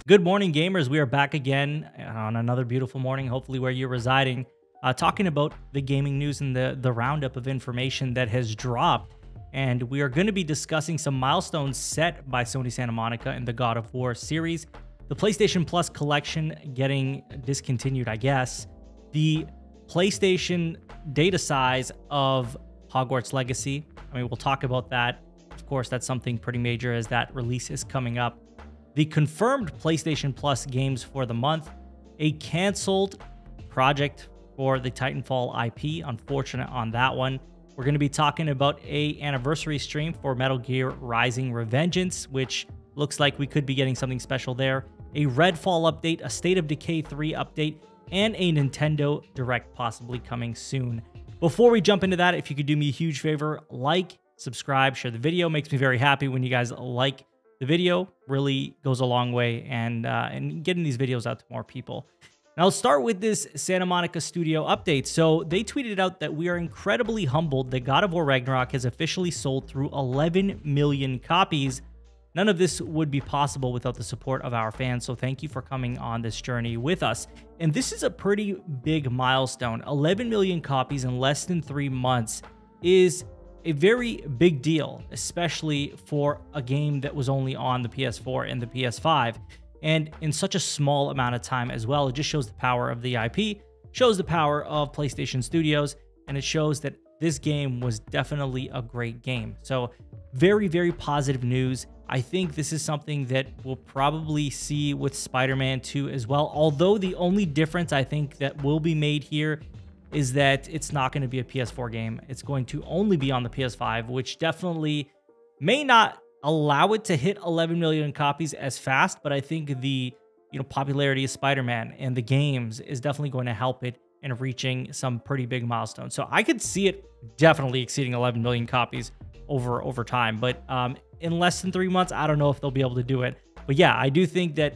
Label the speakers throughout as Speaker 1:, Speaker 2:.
Speaker 1: Good morning, gamers. We are back again on another beautiful morning, hopefully where you're residing, talking about the gaming news and the roundup of information that has dropped. And we are going to be discussing some milestones set by Sony Santa Monica in the God of War series, the PlayStation Plus collection getting discontinued, I guess, the PlayStation data size of Hogwarts Legacy. I mean, we'll talk about that. Of course, that's something pretty major as that release is coming up. The confirmed PlayStation Plus games for the month, a canceled project for the Titanfall IP, unfortunate on that one. We're going to be talking about an anniversary stream for Metal Gear Rising: Revengeance, which looks like we could be getting something special there. A RedFall update, a State of Decay 3 update, and a Nintendo Direct possibly coming soon. Before we jump into that, if you could do me a huge favor, like, subscribe, share the video. Makes me very happy when you guys like the video. Really goes a long way and getting these videos out to more people. Now, let's start with this Santa Monica Studio update. So they tweeted out that we are incredibly humbled that God of War Ragnarok has officially sold through 11 million copies. None of this would be possible without the support of our fans, so thank you for coming on this journey with us. And this is a pretty big milestone. 11 million copies in less than 3 months is a very big deal, especially for a game that was only on the PS4 and the PS5, and in such a small amount of time as well. It just shows the power of the IP, shows the power of PlayStation Studios, and it shows that this game was definitely a great game. So very, very positive news. I think this is something that we'll probably see with Spider-Man 2 as well, although the only difference I think that will be made here is that it's not going to be a PS4 game. It's going to only be on the PS5, which definitely may not allow it to hit 11 million copies as fast, but I think the popularity of Spider-Man and the games is definitely going to help it in reaching some pretty big milestones. So I could see it definitely exceeding 11 million copies over time, but in less than 3 months, I don't know if they'll be able to do it. But yeah, I do think that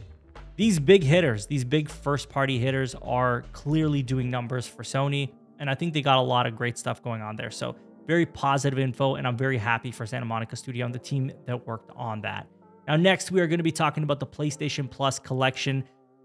Speaker 1: these big hitters, these big first-party hitters are clearly doing numbers for Sony, and I think they got a lot of great stuff going on there. So very positive info, and I'm very happy for Santa Monica Studio and the team that worked on that. Now, next, we are going to be talking about the PlayStation Plus collection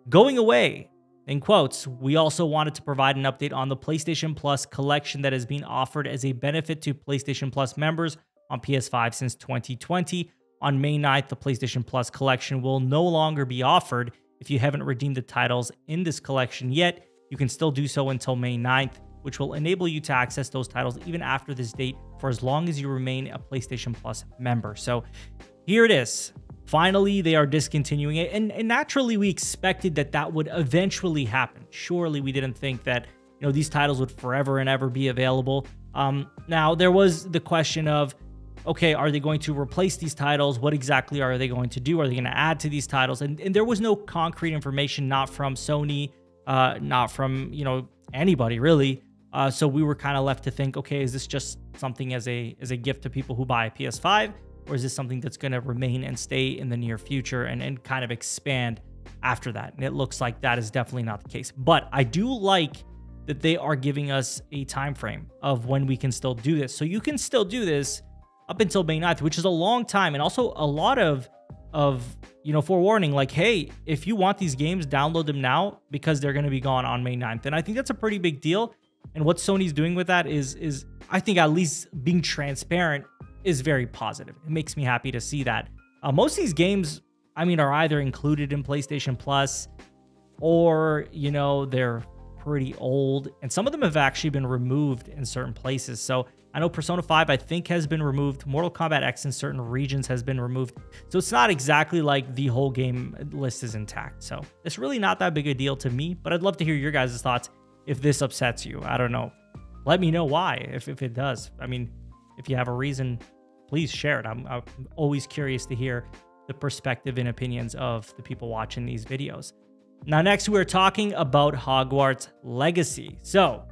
Speaker 1: going away. In quotes, we also wanted to provide an update on the PlayStation Plus collection that has been offered as a benefit to PlayStation Plus members on PS5 since 2020. On May 9th, the PlayStation Plus collection will no longer be offered. If you haven't redeemed the titles in this collection yet, you can still do so until May 9th, which will enable you to access those titles even after this date for as long as you remain a PlayStation Plus member. So here it is. Finally, they are discontinuing it. And naturally, we expected that that would eventually happen. Surely we didn't think that these titles would forever and ever be available. Now, there was the question of, okay, are they going to replace these titles? What exactly are they going to do? Are they going to add to these titles? And there was no concrete information, not from Sony, not from, anybody really. So we were kind of left to think, okay, is this just something as a gift to people who buy a PS5? Or is this something that's going to remain and stay in the near future and kind of expand after that? And it looks like that is definitely not the case. But I do like that they are giving us a time frame of when we can still do this. So you can still do this up until May 9th, which is a long time, and also a lot of forewarning, like, hey, if you want these games, download them now because they're going to be gone on May 9th. And I think that's a pretty big deal. And what Sony's doing with that is I think at least being transparent is very positive. It makes me happy to see that. Most of these games, I mean, are either included in PlayStation Plus or, they're pretty old. And some of them have actually been removed in certain places. So I know Persona 5, I think, has been removed. Mortal Kombat X in certain regions has been removed. So it's not exactly like the whole game list is intact. So it's really not that big a deal to me, but I'd love to hear your guys' thoughts if this upsets you. I don't know. Let me know why, if it does. I mean, if you have a reason, please share it. I'm always curious to hear the perspective and opinions of the people watching these videos. Now, next, we're talking about Hogwarts Legacy. So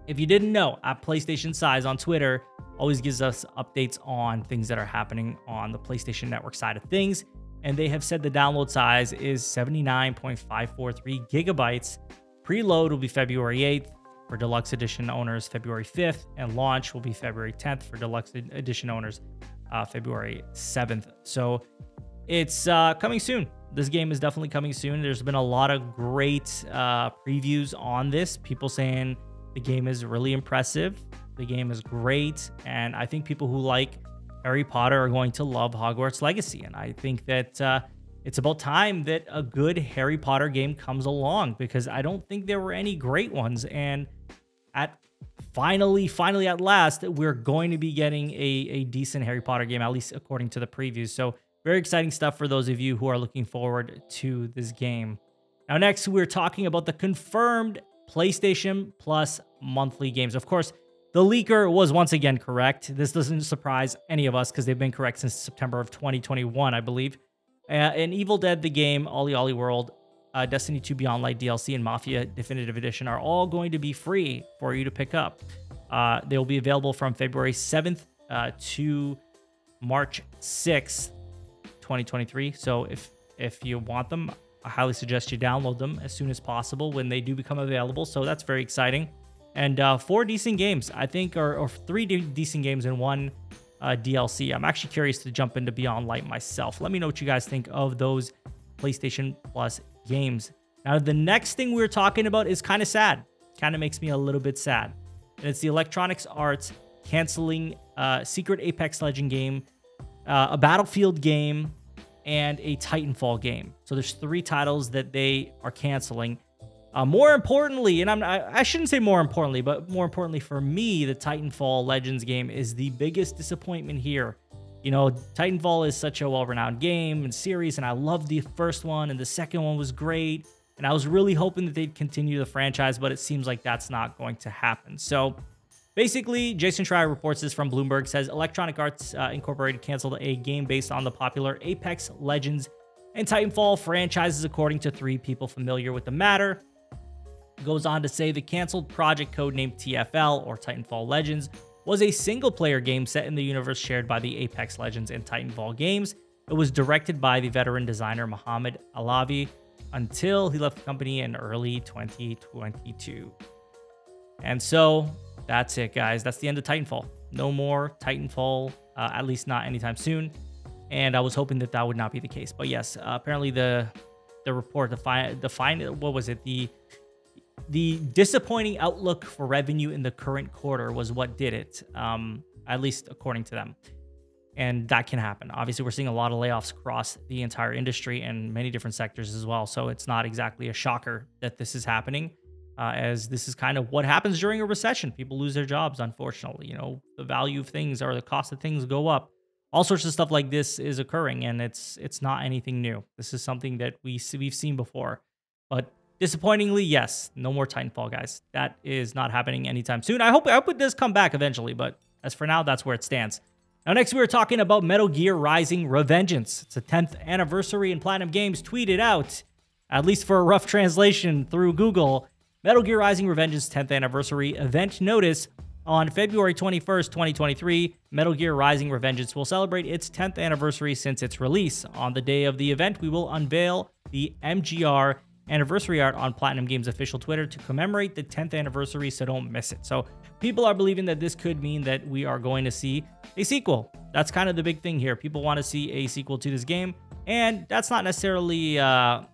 Speaker 1: if you didn't know, at PlayStation Size on Twitter always gives us updates on things that are happening on the PlayStation Network side of things. And they have said the download size is 79.543 gigabytes. Preload will be February 8th. For Deluxe Edition owners, February 5th. And launch will be February 10th for Deluxe Edition owners, February 7th. So it's coming soon. this game is definitely coming soon. There's been a lot of great previews on this. People saying the game is really impressive. The game is great. And I think people who like Harry Potter are going to love Hogwarts Legacy. And I think that it's about time that a good Harry Potter game comes along, because I don't think there were any great ones. And finally at last, we're going to be getting a decent Harry Potter game, at least according to the previews. So very exciting stuff for those of you who are looking forward to this game. Now, next, we're talking about the confirmed PlayStation Plus monthly games. Of course, the leaker was once again correct. This doesn't surprise any of us because they've been correct since September of 2021, I believe. And Evil Dead, the game, Ollie Ollie World, Destiny 2 Beyond Light DLC, and Mafia Definitive Edition are all going to be free for you to pick up. They will be available from February 7th to March 6th, 2023. So if you want them, I highly suggest you download them as soon as possible when they do become available. So that's very exciting. And 4 decent games, I think, or 3 decent games in 1 DLC. I'm actually curious to jump into Beyond Light myself. Let me know what you guys think of those PlayStation Plus games. Now, the next thing we're talking about is kind of sad. Kind of makes me a little bit sad. And it's the Electronic Arts canceling Secret Apex Legend game, a Battlefield game, and a Titanfall game. So there's 3 titles that they are canceling. More importantly, and I shouldn't say more importantly, but more importantly for me, the Titanfall Legends game is the biggest disappointment here. You know, Titanfall is such a well-renowned game and series, and I loved the first one, and the second one was great. And I was really hoping that they'd continue the franchise, but it seems like that's not going to happen. So basically, Jason Schreier reports this from Bloomberg, says Electronic Arts Incorporated canceled a game based on the popular Apex Legends and Titanfall franchises, according to 3 people familiar with the matter. Goes on to say the canceled project codenamed TFL, or Titanfall Legends, was a single-player game set in the universe shared by the Apex Legends and Titanfall games. It was directed by the veteran designer Mohamed Alavi until he left the company in early 2022. And so that's it, guys. That's the end of Titanfall. No more Titanfall, at least not anytime soon. And I was hoping that that would not be the case. But yes, apparently the report, what was it? The disappointing outlook for revenue in the current quarter was what did it, at least according to them. And that can happen. Obviously, we're seeing a lot of layoffs across the entire industry and many different sectors as well. So it's not exactly a shocker that this is happening, as this is kind of what happens during a recession. People lose their jobs, unfortunately. You know, the value of things or the cost of things go up. All sorts of stuff like this is occurring, and it's not anything new. This is something that we've seen before. But disappointingly, yes, no more Titanfall, guys. That is not happening anytime soon. I hope it does come back eventually, but as for now, that's where it stands. Now, next, we were talking about Metal Gear Rising: Revengeance. It's the 10th anniversary, and Platinum Games tweeted out, at least for a rough translation through Google, Metal Gear Rising: Revengeance 10th anniversary event notice. On February 21st, 2023, Metal Gear Rising: Revengeance will celebrate its 10th anniversary since its release. On the day of the event, we will unveil the MGR anniversary art on Platinum Games' official Twitter to commemorate the 10th anniversary, so don't miss it. So people are believing that this could mean that we are going to see a sequel. That's kind of the big thing here. People want to see a sequel to this game, and that's not necessarily out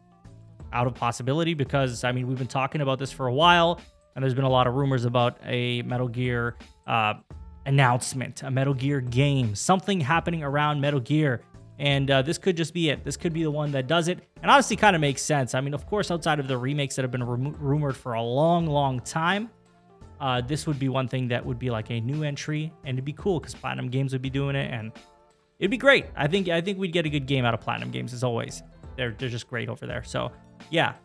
Speaker 1: of possibility, because, I mean, we've been talking about this for a while, and there's been a lot of rumors about a Metal Gear announcement, a Metal Gear game, something happening around Metal Gear. And this could just be it. This could be the one that does it. And honestly, kind of makes sense. I mean, of course, outside of the remakes that have been rumored for a long, long time, this would be one thing that would be like a new entry. And it'd be cool because Platinum Games would be doing it. And it'd be great. I think we'd get a good game out of Platinum Games, as always. They're just great over there. So, yeah.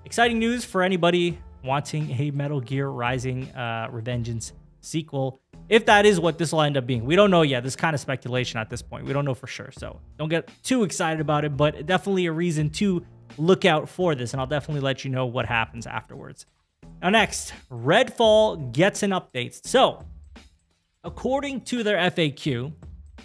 Speaker 1: Exciting news for anybody wanting a Metal Gear Rising Revengeance sequel, if that is what this will end up being. We don't know yet. This is kind of speculation at this point. We don't know for sure, so don't get too excited about it, but definitely a reason to look out for this, and I'll definitely let you know what happens afterwards. Now, next, RedFall gets an update. So, according to their FAQ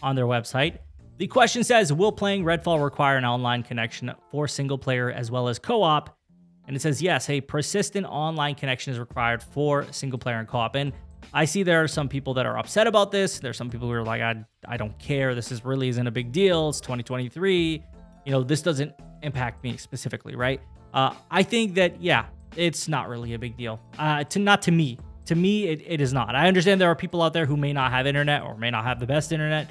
Speaker 1: on their website, the question says, will playing RedFall require an online connection for single player as well as co-op? And it says, yes, a persistent online connection is required for single player and co-op. And I see there are some people that are upset about this. There's some people who are like, I don't care. This really isn't a big deal. It's 2023. this doesn't impact me specifically, right? I think that, yeah, it's not really a big deal. Not to me. To me, it is not. I understand there are people out there who may not have internet or may not have the best internet.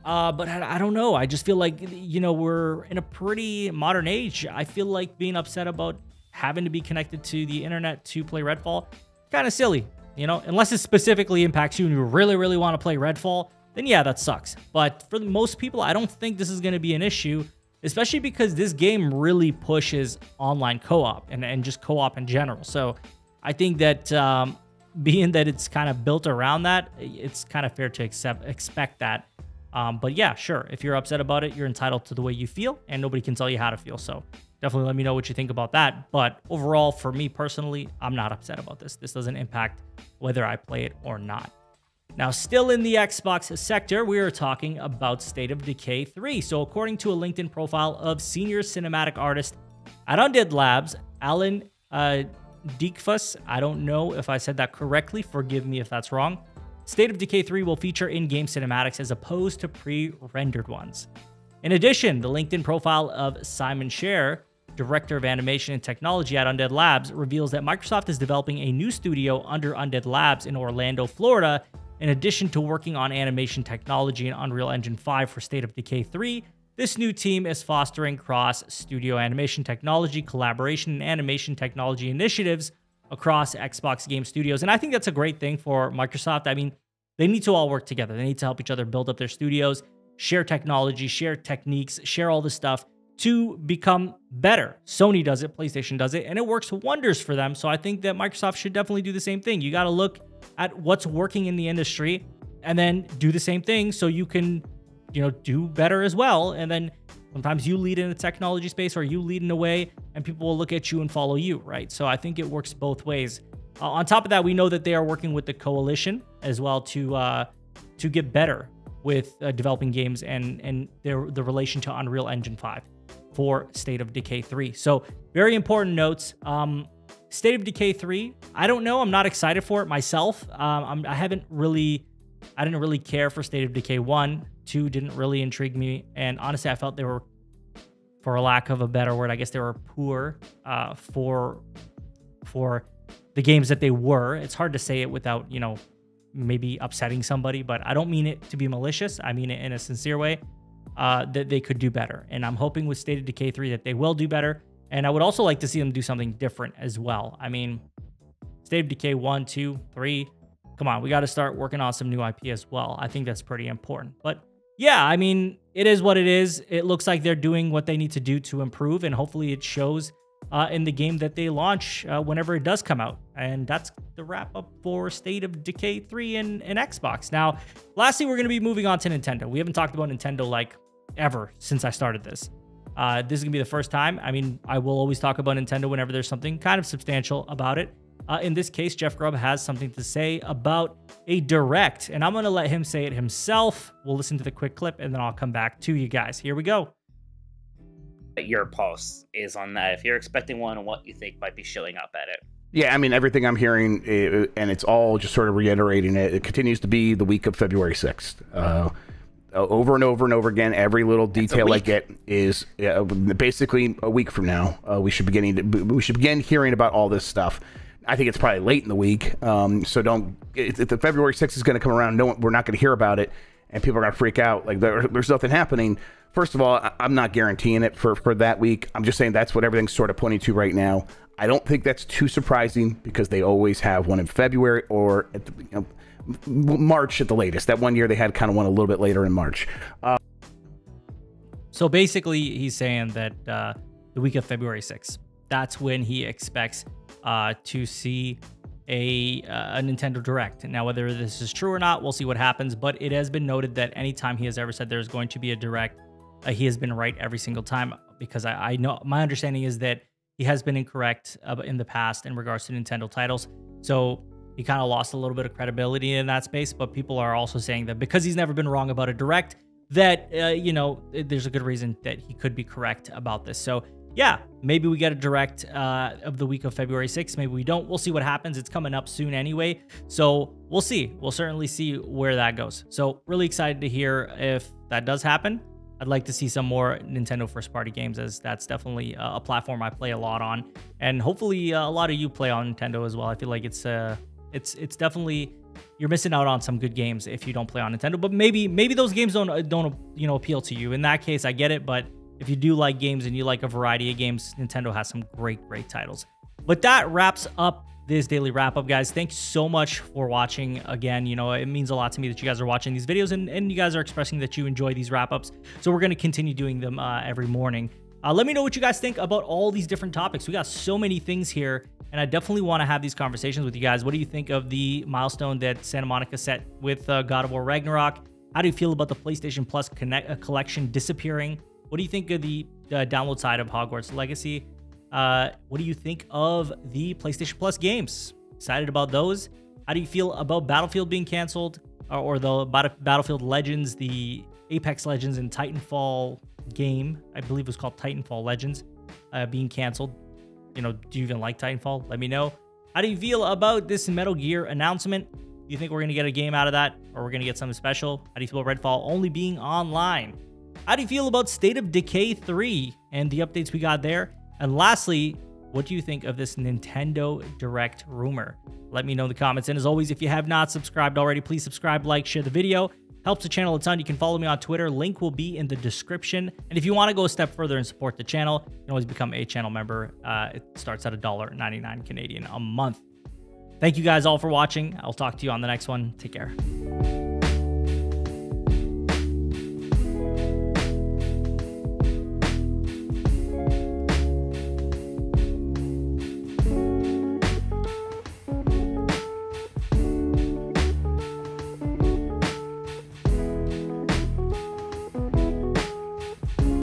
Speaker 1: But I don't know. I just feel like, we're in a pretty modern age. I feel like being upset about having to be connected to the internet to play RedFall, kind of silly, unless it specifically impacts you and you really, really want to play RedFall, then yeah, that sucks. But for most people, I don't think this is going to be an issue, especially because this game really pushes online co-op and just co-op in general. So I think that being that it's kind of built around that, it's kind of fair to expect that. But yeah, sure. If you're upset about it, you're entitled to the way you feel, and nobody can tell you how to feel. So definitely let me know what you think about that. But overall, for me personally, I'm not upset about this. This doesn't impact whether I play it or not. Now, still in the Xbox sector, we are talking about State of Decay 3. So according to a LinkedIn profile of senior cinematic artist at Undead Labs, Alan Deekfuss, I don't know if I said that correctly. Forgive me if that's wrong. State of Decay 3 will feature in-game cinematics as opposed to pre-rendered ones. In addition, the LinkedIn profile of Simon Scher, Director of Animation and Technology at Undead Labs, reveals that Microsoft is developing a new studio under Undead Labs in Orlando, Florida. In addition to working on animation technology in Unreal Engine 5 for State of Decay 3, this new team is fostering cross-studio animation technology, collaboration, and animation technology initiatives across Xbox game studios. And I think that's a great thing for Microsoft. I mean, they need to all work together. They need to help each other build up their studios, share technology, share techniques, share all this stuff to become better. Sony does it, PlayStation does it, and it works wonders for them. So I think that Microsoft should definitely do the same thing. You got to look at what's working in the industry and then do the same thing so you can, do better as well. And then sometimes you lead in a technology space or you lead in a way and people will look at you and follow you, right? So I think it works both ways. On top of that, we know that they are working with the Coalition as well to get better with developing games and the relation to Unreal Engine 5 for State of Decay 3. So very important notes. State of Decay 3, I don't know. I'm not excited for it myself. I didn't really care for State of Decay 1. 2 didn't really intrigue me. And honestly, I felt they were, for a lack of a better word, I guess they were poor for the games that they were. It's hard to say it without, maybe upsetting somebody, but I don't mean it to be malicious. I mean it in a sincere way, that they could do better. And I'm hoping with State of Decay 3 that they will do better. And I would also like to see them do something different as well. I mean, State of Decay 1, 2, 3, come on, we got to start working on some new IP as well. I think that's pretty important. But yeah, I mean, it is what it is. It looks like they're doing what they need to do to improve, and hopefully it shows in the game that they launch whenever it does come out. And that's the wrap up for State of Decay 3 and Xbox. Now, lastly, we're going to be moving on to Nintendo. We haven't talked about Nintendo like ever since I started this. This is going to be the first time. I mean, I will always talk about Nintendo whenever there's something kind of substantial about it. In this case, Jeff Grubb has something to say about a Direct, and I'm going to let him say it himself. We'll listen to the quick clip, and then I'll come back to you guys. Here we go.
Speaker 2: Your pulse is on that. If you're expecting one and what you think might be showing up at it.
Speaker 3: Yeah, I mean, everything I'm hearing, and it's all just sort of reiterating it. It continues to be the week of February 6th. Over and over and over again, every little detail I get is basically a week from now. We should begin hearing about all this stuff. I think it's probably late in the week, so don't. If the February 6th is going to come around, we're not going to hear about it, and people are going to freak out. Like there's nothing happening. First of all, I'm not guaranteeing it for that week. I'm just saying that's what everything's sort of pointing to right now. I don't think that's too surprising because they always have one in February or at the, March at the latest. That one year they had kind of one a little bit later in March.
Speaker 1: So basically, he's saying that the week of February 6th, that's when he expects to see a Nintendo Direct. Now, whether this is true or not, we'll see what happens. But it has been noted that anytime he has ever said there's going to be a Direct, he has been right every single time. Because I know my understanding is that he has been incorrect in the past in regards to Nintendo titles. So he kind of lost a little bit of credibility in that space. But people are also saying that because he's never been wrong about a Direct, that, there's a good reason that he could be correct about this. So yeah, maybe we get a Direct of the week of February 6th. Maybe we don't. We'll see what happens. It's coming up soon anyway. So we'll see. We'll certainly see where that goes. So really excited to hear if that does happen. I'd like to see some more Nintendo first-party games, as that's definitely a platform I play a lot on, and hopefully a lot of you play on Nintendo as well. I feel like it's definitely, you're missing out on some good games if you don't play on Nintendo. But maybe those games don't appeal to you. In that case, I get it. But if you do like games and you like a variety of games, Nintendo has some great titles. But that wraps up this daily wrap-up, guys. Thanks so much for watching. Again, it means a lot to me that you guys are watching these videos, and you guys are expressing that you enjoy these wrap-ups. So we're going to continue doing them every morning. Let me know what you guys think about all these different topics. We got so many things here, and I definitely want to have these conversations with you guys. What do you think of the milestone that Santa Monica set with God of War Ragnarok? How do you feel about the PlayStation Plus collection disappearing? What do you think of the download side of Hogwarts Legacy? What do you think of the PlayStation Plus games? Excited about those? How do you feel about Battlefield being canceled, or the Battlefield Legends, the Apex Legends and Titanfall game? I believe it was called Titanfall Legends, being canceled. Do you even like Titanfall? Let me know. How do you feel about this Metal Gear announcement? Do you think we're going to get a game out of that, or we're going to get something special? How do you feel about RedFall only being online? How do you feel about State of Decay 3 and the updates we got there? And lastly, what do you think of this Nintendo Direct rumor? Let me know in the comments. And as always, if you have not subscribed already, please subscribe, like, share the video. Helps the channel a ton. You can follow me on Twitter. Link will be in the description. And if you want to go a step further and support the channel, you can always become a channel member. It starts at $1.99 Canadian a month. Thank you guys all for watching. I'll talk to you on the next one. Take care.